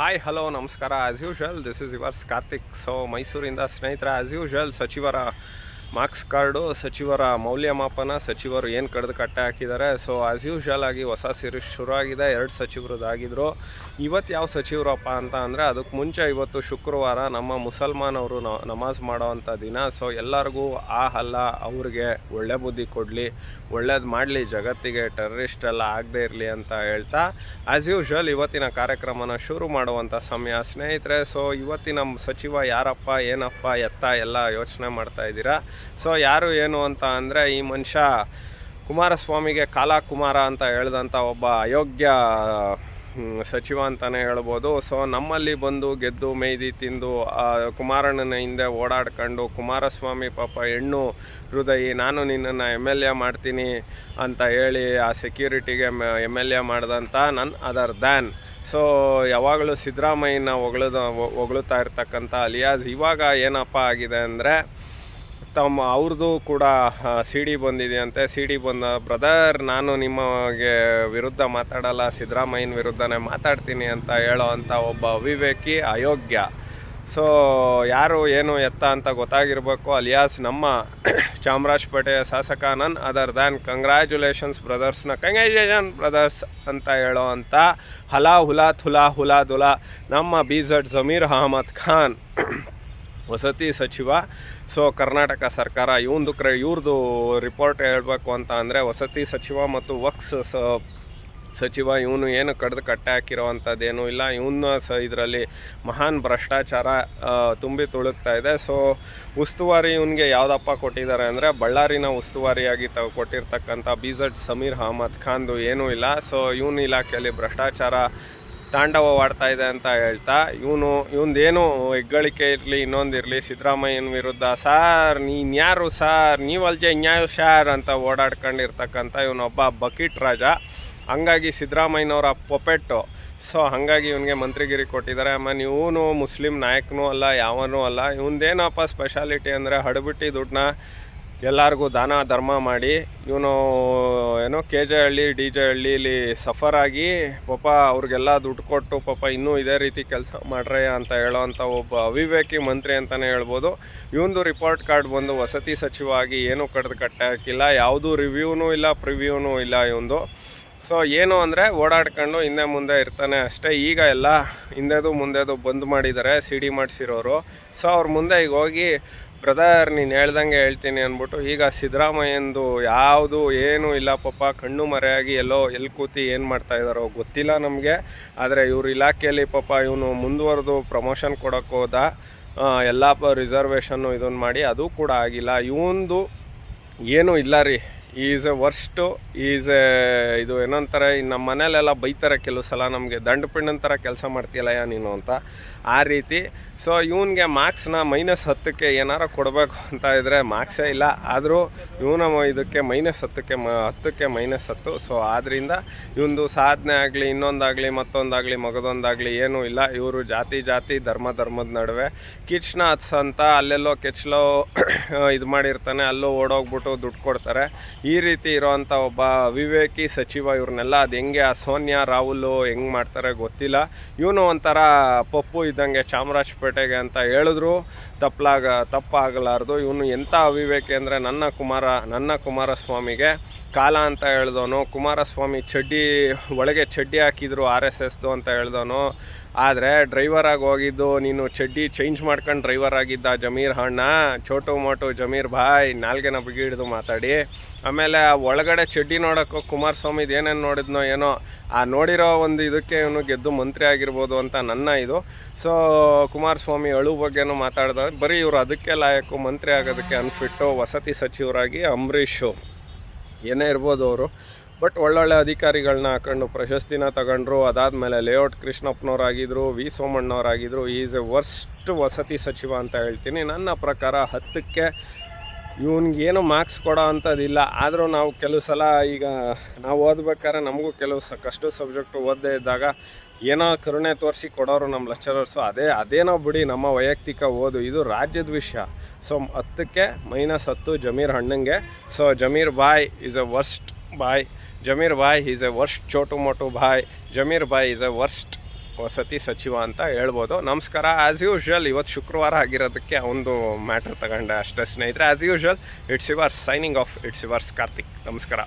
Hi hello ನಮಸ್ಕಾರ. As usual this is yours Karthik. So ಮೈಸೂರಿಂದ ಸ್ನೇಹಿತರ, ಆ್ಯಸ್ ಯೂಶ್ವಲ್ ಸಚಿವರ ಮಾರ್ಕ್ಸ್ ಕಾರ್ಡು, ಸಚಿವರ ಮೌಲ್ಯಮಾಪನ, ಸಚಿವರು ಏನು ಕಡ್ದು ಕಟ್ಟೆ ಹಾಕಿದ್ದಾರೆ. ಸೊ ಆ್ಯಸ್ ಯೂಶ್ವಲ್ ಆಗಿ ಹೊಸ ಸೀರೀಸ್ ಶುರು ಆಗಿದೆ. 2 ಸಚಿವರದಾಗಿದ್ದರು. ಇವತ್ತು ಯಾವ ಸಚಿವರಪ್ಪ ಅಂತ ಅಂದರೆ, ಅದಕ್ಕೆ ಮುಂಚೆ ಇವತ್ತು ಶುಕ್ರವಾರ ನಮ್ಮ ಮುಸಲ್ಮಾನವರು ನಮಾಜ್ ಮಾಡೋವಂಥ ದಿನ. ಸೊ ಎಲ್ಲರಿಗೂ ಅಲ್ಲ ಅವ್ರಿಗೆ ಒಳ್ಳೆ ಬುದ್ಧಿ ಕೊಡಲಿ, ಒಳ್ಳೇದು ಮಾಡಲಿ, ಜಗತ್ತಿಗೆ ಟೆರರಿಸ್ಟ್ ಎಲ್ಲ ಆಗದೇ ಇರಲಿ ಅಂತ ಹೇಳ್ತಾ ಆ್ಯಸ್ ಯೂಶ್ವಲ್ ಇವತ್ತಿನ ಕಾರ್ಯಕ್ರಮನ ಶುರು ಮಾಡುವಂಥ ಸಮಯ ಸ್ನೇಹಿತರೆ. ಸೊ ಇವತ್ತಿನ ಸಚಿವ ಯಾರಪ್ಪ, ಏನಪ್ಪ, ಎತ್ತ ಎಲ್ಲ ಯೋಚನೆ ಮಾಡ್ತಾ ಇದ್ದೀರಾ. ಸೊ ಯಾರು ಏನು ಅಂತ ಅಂದರೆ, ಈ ಮನುಷ್ಯ ಕುಮಾರಸ್ವಾಮಿಗೆ ಕಾಲಕುಮಾರ ಅಂತ ಹೇಳ್ದಂಥ ಒಬ್ಬ ಅಯೋಗ್ಯ ಸಚಿವ ಅಂತಲೇ ಹೇಳ್ಬೋದು. ಸೊ ನಮ್ಮಲ್ಲಿ ಬಂದು ಗೆದ್ದು ಮೇಯ್ದು ತಿಂದು ಕುಮಾರಣ್ಣನ ಹಿಂದೆ ಓಡಾಡ್ಕೊಂಡು, ಕುಮಾರಸ್ವಾಮಿ ಪಾಪ ಹೆಣ್ಣು ಹೃದಯಿ, ನಾನು ನಿನ್ನನ್ನು MLA ಮಾಡ್ತೀನಿ ಅಂತ ಹೇಳಿ ಆ ಸೆಕ್ಯೂರಿಟಿಗೆ MLA ಮಾಡಿದಂಥ ನನ್ ಅದರ್ ದ್ಯಾನ್. ಸೊ ಯಾವಾಗಲೂ ಸಿದ್ದರಾಮಯ್ಯನ ಹೊಗಳುತ್ತಾ ಇರ್ತಕ್ಕಂಥ ಅಲಿಯಾಸ್ ಇವಾಗ ಏನಪ್ಪ ಆಗಿದೆ ಅಂದರೆ, ಅವ್ರದ್ದು ಕೂಡ CD ಬಂದಿದೆಯಂತೆ. CD ಬಂದ ಬ್ರದರ್, ನಾನು ನಿಮಗೆ ವಿರುದ್ಧ ಮಾತಾಡಲ್ಲ, ಸಿದ್ದರಾಮಯ್ಯನ ವಿರುದ್ಧನೇ ಮಾತಾಡ್ತೀನಿ ಅಂತ ಹೇಳೋ ಅಂಥ ಒಬ್ಬ ಅವಿವೇಕಿ ಅಯೋಗ್ಯ. ಸೊ ಯಾರು ಏನು ಎತ್ತ ಅಂತ ಗೊತ್ತಾಗಿರಬೇಕು. ಅಲಿಯಾಸ್ ನಮ್ಮ ಚಾಮರಾಜಪೇಟೆಯ ಶಾಸಕ ನನ್ ಅದರ್ ದ್ಯಾನ್ ಕಂಗ್ರ್ಯಾಚುಲೇಷನ್ಸ್ ಬ್ರದರ್ಸ್ನ ಕಂಗ್ರ್ಯಾಚುಲೇಷನ್ ಬ್ರದರ್ಸ್ ಅಂತ ಹೇಳೋ ಅಂಥ ಹುಲಾ ನಮ್ಮ BZ ಜಮೀರ್ ಅಹಮದ್ ಖಾನ್ ವಸತಿ ಸಚಿವ. ಸೊ ಕರ್ನಾಟಕ ಸರ್ಕಾರ ಇವ್ರದ್ದು ರಿಪೋರ್ಟ್ ಹೇಳಬೇಕು ಅಂತ ಅಂದರೆ, ವಸತಿ ಸಚಿವ ಮತ್ತು ವಕ್ಸ್ ಸಚಿವ ಇವನು ಏನು ಕಡ್ದು ಕಟ್ಟೆ ಹಾಕಿರೋವಂಥದ್ದೇನೂ ಇಲ್ಲ. ಇವನ್ನ ಇದರಲ್ಲಿ ಮಹಾನ್ ಭ್ರಷ್ಟಾಚಾರ ತುಂಬಿ ತುಳುಕ್ತಾ ಇದೆ. ಸೊ ಉಸ್ತುವಾರಿ ಇವನಿಗೆ ಯಾವುದಪ್ಪ ಕೊಟ್ಟಿದ್ದಾರೆ ಅಂದರೆ, ಬಳ್ಳಾರಿನ ಉಸ್ತುವಾರಿಯಾಗಿ ಕೊಟ್ಟಿರ್ತಕ್ಕಂಥ BZ ಜಮೀರ್ ಅಹಮದ್ ಖಾನ್ದು ಏನೂ ಇಲ್ಲ. ಸೊ ಇವನ ಇಲಾಖೆಯಲ್ಲಿ ಭ್ರಷ್ಟಾಚಾರ ತಾಂಡವವಾಡ್ತಾ ಇದೆ ಅಂತ ಹೇಳ್ತಾ, ಇವಂದೇನು ಹೆಗ್ಗಳಿಕೆ ಇರಲಿ, ಇನ್ನೊಂದಿರಲಿ, ಸಿದ್ದರಾಮಯ್ಯನ ವಿರುದ್ಧ ಸಾರ್ ನೀನ್ಯಾರು ಸಾರ್, ನೀವಲ್ಜೆ ಇನ್ಯಾರು ಶಾರ್ ಅಂತ ಓಡಾಡ್ಕೊಂಡಿರ್ತಕ್ಕಂಥ ಇವನೊಬ್ಬ ಬಕೀಟ್ ರಾಜ. ಹಂಗಾಗಿ ಸಿದ್ದರಾಮಯ್ಯನವರ ಪೊಪೆಟ್ಟು. ಸೊ ಹಾಗಾಗಿ ಇವನಿಗೆ ಮಂತ್ರಿಗಿರಿ ಕೊಟ್ಟಿದ್ದಾರೆ. ಆಮೇಲೆ ಇವನು ಮುಸ್ಲಿಂ ನಾಯಕನೂ ಅಲ್ಲ, ಯಾವನೂ ಅಲ್ಲ. ಇವಂದೇನಪ್ಪ ಸ್ಪೆಷಾಲಿಟಿ ಅಂದರೆ, ಹಡಬಿಟ್ಟು ದುಡ್ಡನ್ನ ಎಲ್ಲರಿಗೂ ದಾನ ಧರ್ಮ ಮಾಡಿ, ಇವನು ಏನೋ KJ ಹಳ್ಳಿ DJ ಹಳ್ಳಿಲಿ ಸಫರಾಗಿ ಪಾಪ ಅವ್ರಿಗೆಲ್ಲ ದುಡ್ಡು ಕೊಟ್ಟು ಪಾಪ ಇನ್ನೂ ಇದೇ ರೀತಿ ಕೆಲಸ ಮಾಡ್ರೆ ಅಂತ ಹೇಳೋವಂಥ ಒಬ್ಬ ಅವಿವೇಕಿ ಮಂತ್ರಿ ಅಂತಲೇ ಹೇಳ್ಬೋದು. ಇವಂದು ರಿಪೋರ್ಟ್ ಕಾರ್ಡ್ ಬಂದು ವಸತಿ ಸಚಿವ ಆಗಿ ಏನೂ ಕಡ್ದು ಕಟ್ಟೆ ಹಾಕಿಲ್ಲ, ಯಾವುದೂ ರಿವ್ಯೂನೂ ಇಲ್ಲ, ಪ್ರಿವ್ಯೂನೂ ಇಲ್ಲ ಇವಂದು. ಸೊ ಏನು ಅಂದರೆ, ಓಡಾಡ್ಕೊಂಡು ಹಿಂದೆ ಮುಂದೆ ಇರ್ತಾನೆ ಅಷ್ಟೇ. ಈಗ ಎಲ್ಲ ಹಿಂದೆದು ಮುಂದೆದು ಬಂದ್ ಮಾಡಿದ್ದಾರೆ CD ಮಾಡಿಸಿರೋರು. ಸೊ ಅವ್ರ ಮುಂದೆ ಈಗ ಹೋಗಿ, ಬ್ರದರ್ ನೀನು ಹೇಳ್ದಂಗೆ ಹೇಳ್ತೀನಿ ಅಂದ್ಬಿಟ್ಟು, ಈಗ ಸಿದ್ದರಾಮಯ್ಯಂದು ಯಾವುದು ಏನೂ ಇಲ್ಲ ಪಾಪ, ಕಣ್ಣು ಮರೆಯಾಗಿ ಎಲ್ಲಿ ಕೂತಿ ಏನು ಮಾಡ್ತಾಯಿದ್ದಾರೋ ಗೊತ್ತಿಲ್ಲ ನಮಗೆ. ಆದರೆ ಇವ್ರ ಇಲಾಖೆಯಲ್ಲಿ ಪಾಪ ಇವನು ಮುಂದುವರೆದು ಪ್ರಮೋಷನ್ ಕೊಡೋಕ್ಕೆ ಹೋದ, ಎಲ್ಲ ರಿಸರ್ವೇಷನ್ನು ಇದನ್ನು ಮಾಡಿ, ಅದು ಕೂಡ ಆಗಿಲ್ಲ. ಇವಂದು ಏನೂ ಇಲ್ಲ ರೀ. ಈಸ್ ಎ ವರ್ಸ್ಟು, ಇದು ಏನಂತಾರೆ, ನಮ್ಮ ಮನೇಲೆಲ್ಲ ಬೈತಾರೆ ಕೆಲವು ಸಲ, ನಮಗೆ ದಂಡಪಿಂಡನ ಥರ ಕೆಲಸ ಮಾಡ್ತೀಯಲ್ಲಯ್ಯ ನೀನು ಅಂತ, ಆ ರೀತಿ. ಸೊ ಇವನಿಗೆ ಮಾರ್ಕ್ಸ್ನ -10ಕ್ಕೆ ಏನಾರು ಕೊಡಬೇಕು ಅಂತ ಇದ್ದರೆ ಮಾರ್ಕ್ಸೇ ಇಲ್ಲ. ಆದರೂ ಇವನ ಇದಕ್ಕೆ -10ಕ್ಕೆ -10. ಸೊ ಆದ್ದರಿಂದ ಇವೊಂದು ಸಾಧನೆ ಆಗಲಿ, ಇನ್ನೊಂದಾಗಲಿ, ಮತ್ತೊಂದಾಗಲಿ, ಮಗದೊಂದಾಗಲಿ ಏನೂ ಇಲ್ಲ. ಇವರು ಜಾತಿ ಧರ್ಮದ ನಡುವೆ ಕಿಚ್ನಾಥ್ಸ್ ಅಂತ ಅಲ್ಲೆಲ್ಲೋ ಕೆಚ್ಲೋ ಇದು ಮಾಡಿರ್ತಾನೆ, ಅಲ್ಲೂ ಓಡೋಗ್ಬಿಟ್ಟು ದುಡ್ಡು ಕೊಡ್ತಾರೆ. ಈ ರೀತಿ ಇರೋವಂಥ ಒಬ್ಬ ಅವಿವೇಕಿ ಸಚಿವ. ಇವ್ರನ್ನೆಲ್ಲ ಅದು ಹೆಂಗೆ ಆ ಸೋನಿಯಾ ರಾಹುಲು ಹೆಂಗೆ ಮಾಡ್ತಾರೆ ಗೊತ್ತಿಲ್ಲ. ಇವನು ಒಂಥರ ಪಪ್ಪು ಇದ್ದಂಗೆ ಚಾಮರಾಜಪೇಟೆಗೆ ಅಂತ ಹೇಳಿದ್ರು ತಪ್ಪಾಗಲಾರ್ದು. ಇವನು ಎಂಥ ಅವಿವೇಕಿ ಅಂದರೆ, ನನ್ನ ಕುಮಾರಸ್ವಾಮಿಗೆ ಕಾಲ ಅಂತ ಹೇಳ್ದವನು, ಕುಮಾರಸ್ವಾಮಿ ಒಳಗೆ ಚಡ್ಡಿ ಹಾಕಿದ್ರು RSSದು ಅಂತ ಹೇಳ್ದವನು. ಆದರೆ ಡ್ರೈವರಾಗಿ ಹೋಗಿದ್ದು, ನೀನು ಚಡ್ಡಿ ಚೇಂಜ್ ಮಾಡ್ಕೊಂಡು ಡ್ರೈವರ್ ಆಗಿದ್ದ ಜಮೀರ್ ಅಣ್ಣ, ಚೋಟು ಮೋಟು ಜಮೀರ್ ಭಾಯ್, ನಾಲ್ಗೆನ ಬಿಗಿ ಹಿಡಿದು ಮಾತಾಡಿ. ಆಮೇಲೆ ಒಳಗಡೆ ಚಡ್ಡಿ ನೋಡೋಕ್ಕೂ ಕುಮಾರಸ್ವಾಮಿದು ಏನೇನು ನೋಡಿದ್ನೋ ಏನೋ, ಆ ನೋಡಿರೋ ಒಂದು ಇದಕ್ಕೆ ಇವನು ಗೆದ್ದು ಮಂತ್ರಿ ಆಗಿರ್ಬೋದು ಅಂತ ನನ್ನ ಇದು. ಸೊ ಕುಮಾರಸ್ವಾಮಿ ಬಗ್ಗೆನೂ ಮಾತಾಡಿದ್ರೆ, ಬರೀ ಇವರು ಅದಕ್ಕೆ ಲಾಯಕು, ಮಂತ್ರಿ ಆಗೋದಕ್ಕೆ ಅನ್ಫಿಟ್ಟು. ವಸತಿ ಸಚಿವರಾಗಿ ಅಂಬರೀಷು ಏನೇ ಇರ್ಬೋದು ಅವರು, ಬಟ್ ಒಳ್ಳೊಳ್ಳೆ ಅಧಿಕಾರಿಗಳನ್ನ ಹಾಕೊಂಡು ಪ್ರಶಸ್ತಿನ ತಗೊಂಡ್ರು. ಅದಾದಮೇಲೆ ಲೇಔಟ್ ಕೃಷ್ಣಪ್ಪನವರಾಗಿದ್ದರು, V ಸೋಮಣ್ಣವರಾಗಿದ್ದರು. ಈಸ್ ಎ ವರ್ಸ್ಟ್ ವಸತಿ ಸಚಿವ ಅಂತ ಹೇಳ್ತೀನಿ. ನನ್ನ ಪ್ರಕಾರ 10ಕ್ಕೆ ಇವನಿಗೇನು ಮಾರ್ಕ್ಸ್ ಕೊಡೋ ಅಂಥದ್ದಿಲ್ಲ. ಆದರೂ ನಾವು ಕೆಲವು ಸಲ ಈಗ ನಾವು ಓದ್ಬೇಕಾದ್ರೆ ನಮಗೂ ಕೆಲವು ಕಷ್ಟ ಸಬ್ಜೆಕ್ಟು ಓದದೇ ಇದ್ದಾಗ ಏನೋ ಕರುಣೆ ತೋರಿಸಿ ಕೊಡೋರು ನಮ್ಮ ಲೆಕ್ಚರರ್ಸು. ಅದೇನೋ ಬಿಡಿ, ನಮ್ಮ ವೈಯಕ್ತಿಕ ಓದು, ಇದು ರಾಜ್ಯದ ವಿಷಯ. ಸೊ 10ಕ್ಕೆ -10 ಜಮೀರ್ ಅಣ್ಣಂಗೆ. ಸೊ ಜಮೀರ್ ಬಾಯ್ ಈಸ್ ಎ ವರ್ಸ್ಟ್ ಬಾಯ್. ಜಮೀರ್ ಬಾಯ್ ಈಸ್ ಎ ವರ್ಸ್ಟ್ ಚೋಟು ಮೋಟು ಬಾಯ್. ಜಮೀರ್ ಬಾಯ್ ಈಸ್ ಎ ವರ್ಸ್ಟ್ ವಸತಿ ಸಚಿವ ಅಂತ ಹೇಳ್ಬೋದು. ನಮಸ್ಕಾರ. ಆ್ಯಸ್ ಯೂಶ್ವಲ್ ಇವತ್ತು ಶುಕ್ರವಾರ ಆಗಿರೋದಕ್ಕೆ ಒಂದು ಮ್ಯಾಟ್ರ್ ತಗೊಂಡೆ ಅಷ್ಟೇ ಸ್ನೇಹಿತರೆ. As usual it's your signing off, it's yours Karthik. ನಮಸ್ಕಾರ.